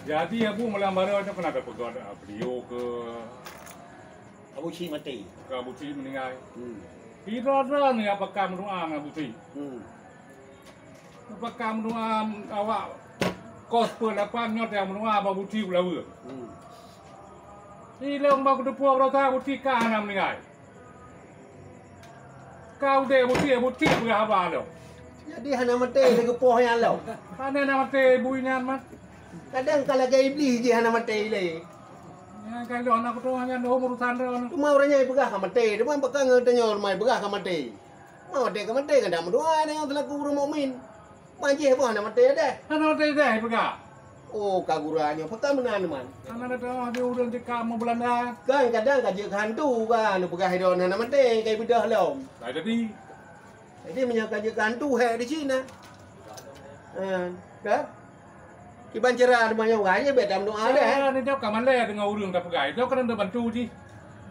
Jadi Abu malam baru ada pernah dapat beliau ke Abu Ci mati. Abu Ci meninggal. Kira-kira ni apakah mendoa Abu Ci? Apakah mendoa awak kos apa nyot yang mendoa Abu Ci pula? Hilang baku depu berapa Abu Ci kah nak meninggal? Kau deh Abu Ci berapa dah? Jadi hana mati lagi poh yang law. Hana nak mati buinan mat. Kadang kalau gay iblis je hana mati le. Ya kalau anak tu hanya nomor urusan dia. Cuma orangnya pegah mati, dia pun pegang ngertanya mai pegah mati. Mau mati kan dah berdoa dengan selaku orang mukmin. Manjih apa hana mati dah. Hana mati dah pegah. Oh kagurannya pegang menan man. Hana dah dia urang cekak mau Belanda. Kan kadang kaje hantu kan pegah hidon hana mati kai bedah lom. Dah jadi. Jadi menyakaje hantu hai di Cina. Kan? Kiban cerah rumahnya orang bet dalam doa dah. Ni dia kaman le dengan urang tak pegai. Dia kan dah bantu ji.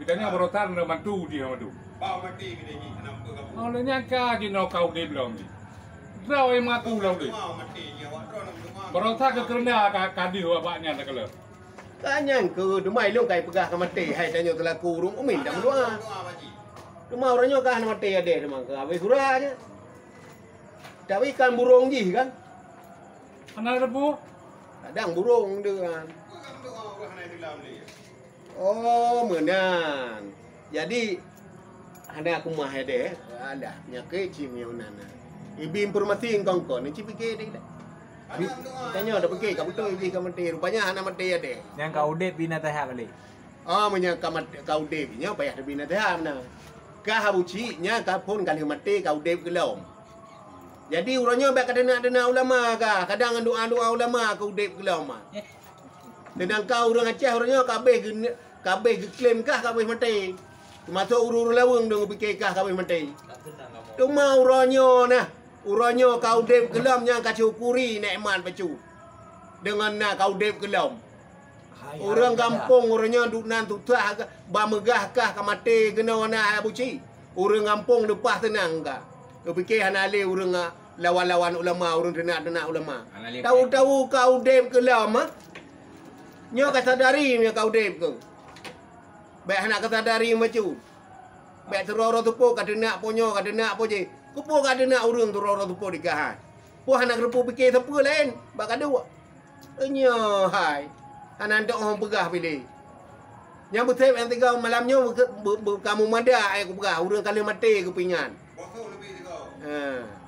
Bidanya berotan dah bantu ji sama tu. Bau mati gini ni kenapa kamu? Oleh nyangka ji no kau dia belum ni. Rau yang maku belum ni. Bau mati ni awak terus nak rumah. Berotan ke kerana kadi awaknya tak kala. Kanyang ke rumai lu kai pegah mati hai tanya telaku urung umin dalam doa. Rumah orangnya kan mati ada memang ke habis surahnya. Tapi ikan burung ji kan. Hana rebu. Kadang burung dia kan. Oh, menang. Jadi ada aku mah ada penyakit cimiunan. Ibi informasi engkau ni cipike dia. Tanya ada pergi kamu tu ibi kamu mati. Rupanya anak mati ada. Yang kau dek bina teh kali. Oh, menyangka kau dep nya payah ada bina teh mana. Kah habuci nya kapun kali mati kau dep gelom. Jadi urangnya baik kadang-kadang ulama kah, kadang doa-doa ulama kau dep gelom. Dan kau orang Aceh orangnya kabeh klaim kah kabeh mati. Masuk urur lawang dong fikir kah kabeh mati. Cuma urangnya nah, urangnya kau dep gelom yang kacukuri nikmat pacu. Dengan nah kau dep gelom. Orang kampung orangnya duk nan tutah ba megah kah ka mati kena na abuci. Orang kampung lepas tenang kah. Kau fikir hanale orang lawan-lawan ulama, orang tenak-tenak ulama. Tahu-tahu kau dep gelom ah. Nyo kasadari nya kau dep ke. Baik nak kasadari macam. Baik teroro tupo kadenak ponyo kadenak po je. Kupo kadenak urang teroro tupo dikahan. Po anak repu fikir siapa lain, bak ada. Nyo hai. Anak dak orang pegah pilih. Yang betul yang tiga malamnya kamu mada aku pegah urang kali mati ke pingan. Bosok lebih kau.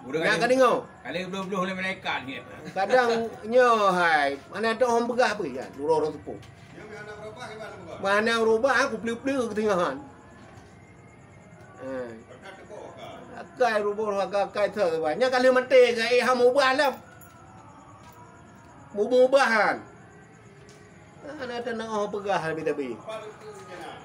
Nak kali ngau. Kali belum oleh malaikat ni. Kadang nyo hai. Mana dak orang pegah pe ya. Teroro tupo. Yang anak berapa gimana kau? Mana rubah aku peluk-peluk ke tengahan. Berkat kau kah? Akai rubah akai tu banyak kali mati ke ham ubah lah. Mubahan. Ana tak nak orang pegah lebih tapi. Apa itu jenak?